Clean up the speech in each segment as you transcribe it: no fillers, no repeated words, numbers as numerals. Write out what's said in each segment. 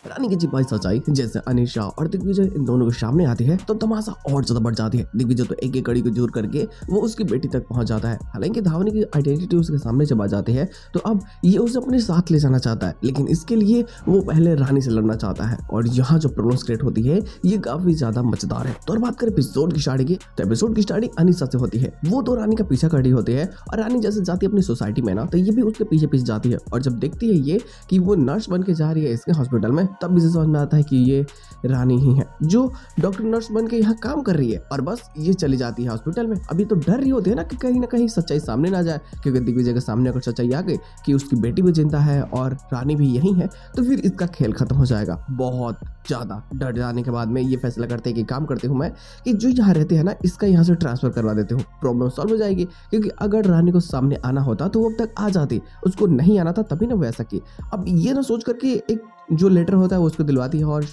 रानी की छिपाई सच्चाई जैसे अनीशा और दिग्विजय इन दोनों के सामने आती है तो तमाशा और ज्यादा बढ़ जाती है। दिग्विजय तो एक एक कड़ी को जोर करके वो उसकी बेटी तक पहुंच जाता है। हालांकि धावनी की आइडेंटिटी उसके सामने जब आ जाती है तो अब ये उसे अपने साथ ले जाना चाहता है, लेकिन इसके लिए वो पहले रानी से लड़ना चाहता है और यहाँ जो प्रॉब्लम्स क्रिएट होती है ये काफी ज्यादा मजेदार है। तो और बात करें एपिसोड की स्टार्टिंग की, तो एपिसोड की स्टार्टिंग अनीसा से होती है। वो तो रानी का पीछा कर रही होती है और रानी जैसे जाती है अपनी सोसाइटी में ना, तो ये भी उसके पीछे पीछे जाती है और जब देखती है ये कि वो नर्स बन के जा रही है इसके हॉस्पिटल में, तब इसे समझ में आता है कि ये रानी ही है जो डॉक्टर नर्स बन के यहाँ काम कर रही है। और बस ये चली जाती है हॉस्पिटल में। अभी तो डर रही होती है ना कहीं सच्चाई सामने ना जाए, क्योंकि दिग्विजय के सामने अगर सच्चाई आ गई कि उसकी बेटी भी जिंदा है और रानी भी यही है तो फिर इसका खेल खत्म हो जाएगा। बहुत ज्यादा डर जाने के बाद में ये फैसला करते हैं कि काम करते हूँ मैं कि जो यहाँ रहते हैं ना इसका यहाँ से ट्रांसफर करवा देते हूँ, प्रॉब्लम सॉल्व हो जाएगी। क्योंकि अगर रानी को सामने आना होता तो वो अब तक आ जाती, उसको नहीं आना था तभी ना वो ऐसा की। अब ये ना सोच करके एक जो लेटर होता है वो उसको दिलवाती है और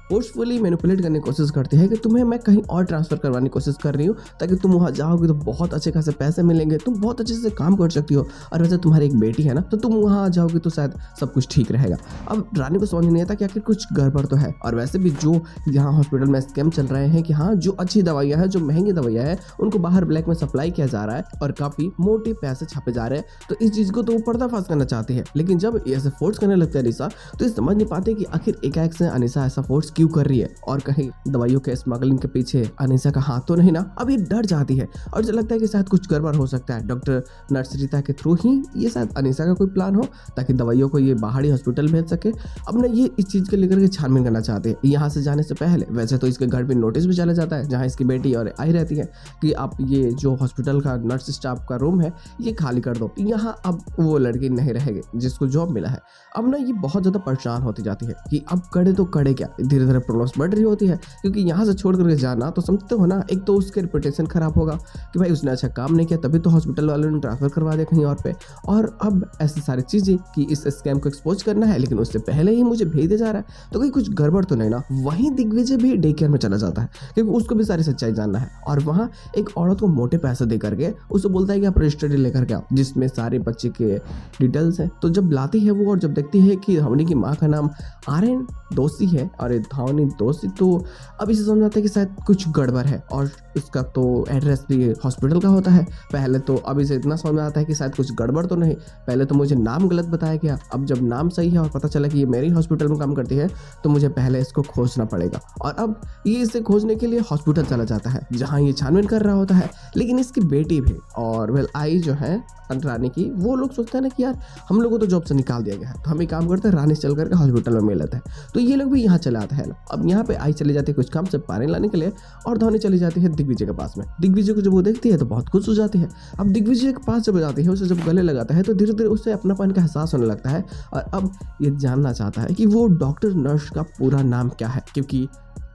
फोर्सफुली मैनिपुलेट करने की कोशिश करती है कि तुम्हें मैं कहीं और ट्रांसफर करवाने की कोशिश कर रही हूँ ताकि तुम वहाँ जाओगे तो बहुत अच्छे खासे पैसे मिलेंगे, तुम बहुत अच्छे से काम कर सकती हो और वैसे तुम्हारी एक बेटी है ना तो तुम वहाँ जाओगे तो शायद सब कुछ ठीक रहेगा। अब रानी को समझ नहीं आता कि आखिर कुछ गड़बड़ तो है। और वैसे भी जो यहाँ हॉस्पिटल में स्कैम चल रहे हैं कि हाँ जो अच्छी दवाइयाँ हैं, जो महंगी दवाइयाँ हैं उनको बाहर ब्लैक में सप्लाई किया जा रहा है और काफ़ी मोटे पैसे छापे जा रहे हैं। तो इस चीज़ को तो वो पर्दाफाश करना चाहती है, लेकिन जब ऐसे फोर्स करने लगता है अनीसा तो समझ नहीं पाते कि आखिर एकाएक से अनीसा ऐसा फोर्स क्यों कर रही है और कहीं दवाइयों के स्मगलिंग के पीछे अनीसा का हाथ तो नहीं ना। अब ये डर जाती है और जो लगता है कि शायद कुछ गड़बड़ हो सकता है। डॉक्टर नर्स रीता के थ्रू ही ये शायद अनीसा का कोई प्लान हो ताकि दवाइयों को ये बाहरी हॉस्पिटल भेज सके। अब ना ये इस चीज़ के लेकर के छानबीन करना चाहते हैं यहाँ से जाने से पहले। वैसे तो इसके घर पे नोटिस भी चला जाता है जहाँ इसकी बेटी और आई रहती है कि आप ये जो हॉस्पिटल का नर्स स्टाफ का रूम है ये खाली कर दो, यहाँ अब वो लड़की नहीं रहेगी जिसको जॉब मिला है। अब ना ये बहुत ज़्यादा परेशान होती जाती है कि अब करे तो करे क्या। धीरे धीरे प्रॉब्लम्स बढ़ रही होती है क्योंकि यहाँ से छोड़ करके जाना तो समझते हो ना, एक तो उसके रिपुटेशन खराब होगा कि भाई उसने अच्छा काम नहीं किया तभी तो हॉस्पिटल वालों ने ट्रांसफर करवा दिया कहीं और पे। और अब ऐसी सारी चीज़ें कि इस स्कैम को एक्सपोज करना है लेकिन उससे पहले ही मुझे भेज दिया जा रहा है तो कोई कुछ गड़बड़ तो नहीं ना। वहीं दिग्विजय भी डे केयर में चला जाता है क्योंकि उसको भी सारी सच्चाई जानना है और वहाँ एक औरत को मोटे पैसे दे करके उसे बोलता है कि आप रजिस्ट्री लेकर के आओ जिसमें सारे बच्चे के डिटेल्स हैं। तो जब लाती है वो और जब देखती है कि धावनी की माँ का नाम आर्यन दोषी है और धावनी दोषी, तो अब इसे समझ आता है कि शायद कुछ गड़बड़ है और इसका तो एड्रेस भी हॉस्पिटल का होता है। पहले तो अब इसे इतना समझ में आता है कि शायद कुछ गड़बड़ तो नहीं, पहले तो मुझे नाम गलत बताया गया, अब जब नाम सही है और पता चला कि ये मेरी हॉस्पिटल में काम करती है तो मुझे पहले इसको खोजना पड़ेगा। और अब ये इसे खोजने के लिए हॉस्पिटल चला जाता है जहाँ ये छानबीन कर रहा होता है। लेकिन इसकी बेटी भी और आई जो है रानी की, वो लोग सोचते हैं ना कि यार हम लोगों को तो जॉब से निकाल दिया गया है तो हम एक काम करते हैं रानी से चल करके हॉस्पिटल में मिल लेते हैं। तो ये लोग भी यहाँ चले आते हैं। अब यहाँ पे आई चली जाती है कुछ काम से पानी लाने के लिए और धावनी चली जाती है दिग्विजय के पास में। दिग्विजय को जब वो देखती है तो बहुत खुश हो जाती है। अब दिग्विजय के पास जब जाती है उसे जब गले लगाता है तो धीरे धीरे उसे अपनापन का एहसास होने लगता है और अब ये जानना चाहता है कि वो डॉक्टर नर्स का पूरा नाम क्या है, क्योंकि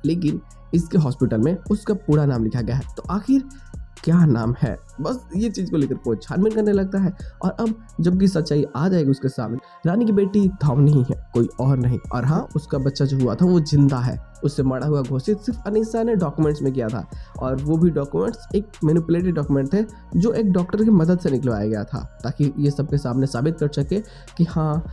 लेकिन इसके हॉस्पिटल में उसका पूरा नाम लिखा गया है तो आखिर क्या नाम है। बस ये चीज़ को लेकर वो छानबीन करने लगता है और अब जबकि सच्चाई आ जाएगी उसके सामने, रानी की बेटी धावनी ही है, कोई और नहीं। और हाँ, उसका बच्चा जो हुआ था वो जिंदा है, उससे मरा हुआ घोषित सिर्फ अनीसा ने डॉक्यूमेंट्स में किया था और वो भी डॉक्यूमेंट्स एक मैनिपुलेटेड डॉक्यूमेंट थे जो एक डॉक्टर की मदद से निकलवाया गया था ताकि ये सबके सामने साबित कर सके कि हाँ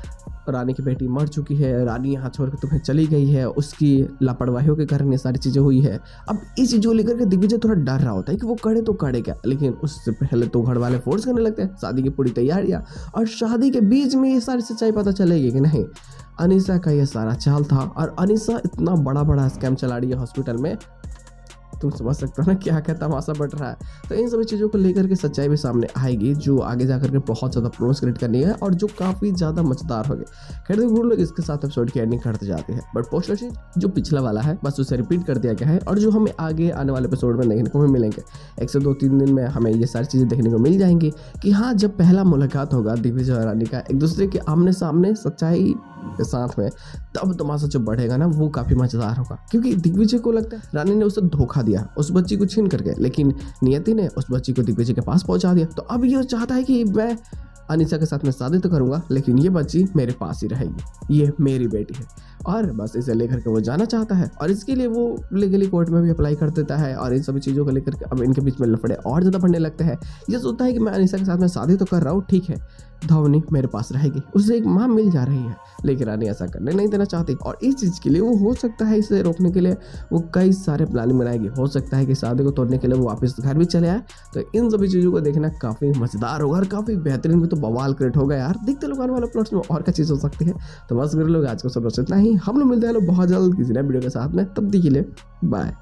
रानी की बेटी मर चुकी है, रानी यहाँ छोड़ कर तुम्हें चली गई है, उसकी लापरवाहियों के कारण ये सारी चीज़ें हुई है। अब इस चीज़ को लेकर के दिग्विजय थोड़ा डर रहा होता है कि वो करे तो करे क्या, लेकिन उससे पहले तो घर वाले फोर्स करने लगते हैं शादी की पूरी तैयारियाँ और शादी के बीच में ये सारी सच्चाई पता चलेगी कि नहीं। अनीसा का ये सारा चाल था और अनीसा इतना बड़ा बड़ा स्कैम चला रही है हॉस्पिटल में, तुम समझ सकते हो ना क्या क्या तमाशा बढ़ रहा है। तो इन सभी चीज़ों को लेकर के सच्चाई भी सामने आएगी जो आगे जाकर के बहुत ज़्यादा प्रॉब्लम्स क्रिएट करनी है और जो काफ़ी ज़्यादा मजेदार हो गए। खैर देखो लोग इसके साथ एपिसोड की एंडिंग करते जाते हैं, बट पोस्ट जो पिछला वाला है बस उसे रिपीट कर दिया गया है और जो हमें आगे आने वाले एपिसोड में देखने को भी मिलेंगे। 1 से 2-3 दिन में हमें ये सारी चीज़ें देखने को मिल जाएंगी कि हाँ जब पहला मुलाकात होगा दिग्विजय और रानी का एक दूसरे के आमने सामने सच्चाई के साथ में, तब तमाशा जो बढ़ेगा ना वो काफ़ी मजेदार होगा। क्योंकि दिग्विजय को लगता है रानी ने उसे धोखा दिया उस बच्ची को छीन करके, लेकिन नियति ने उस बच्ची को दिग्विजय के पास पहुंचा दिया। तो अब ये चाहता है कि मैं अनीसा के साथ में शादी तो करूंगा लेकिन ये बच्ची मेरे पास ही रहेगी, ये मेरी बेटी है। और बस इसे लेकर के वो जाना चाहता है और इसके लिए वो लीगली कोर्ट में भी अप्लाई कर देता है और इन सभी चीज़ों को लेकर के अब इनके बीच में लफड़े और ज़्यादा बढ़ने लगते हैं। ये सोचता है कि मैं अनीसा के साथ में शादी तो कर रहा हूँ, ठीक है धावनी मेरे पास रहेगी, उसे एक माँ मिल जा रही है, लेकिन रानी ऐसा करने नहीं देना चाहती और इस चीज़ के लिए वो हो सकता है इसे रोकने के लिए वो कई सारे प्लानिंग बनाएगी। हो सकता है कि शादी को तोड़ने के लिए वो वापस घर भी चले आए। तो इन सभी चीज़ों को देखना काफ़ी मज़ेदार होगा और काफ़ी बेहतरीन भी तो बवाल क्रिएट होगा यार। देखते लोग आने वाले प्लॉट्स में और क्या चीज़ हो सकती है। तो बस लोग आज को सब इतना ही, हम लोग मिलते हैं बहुत जल्द किसी नए वीडियो के साथ में, तब तक के लिए बाय।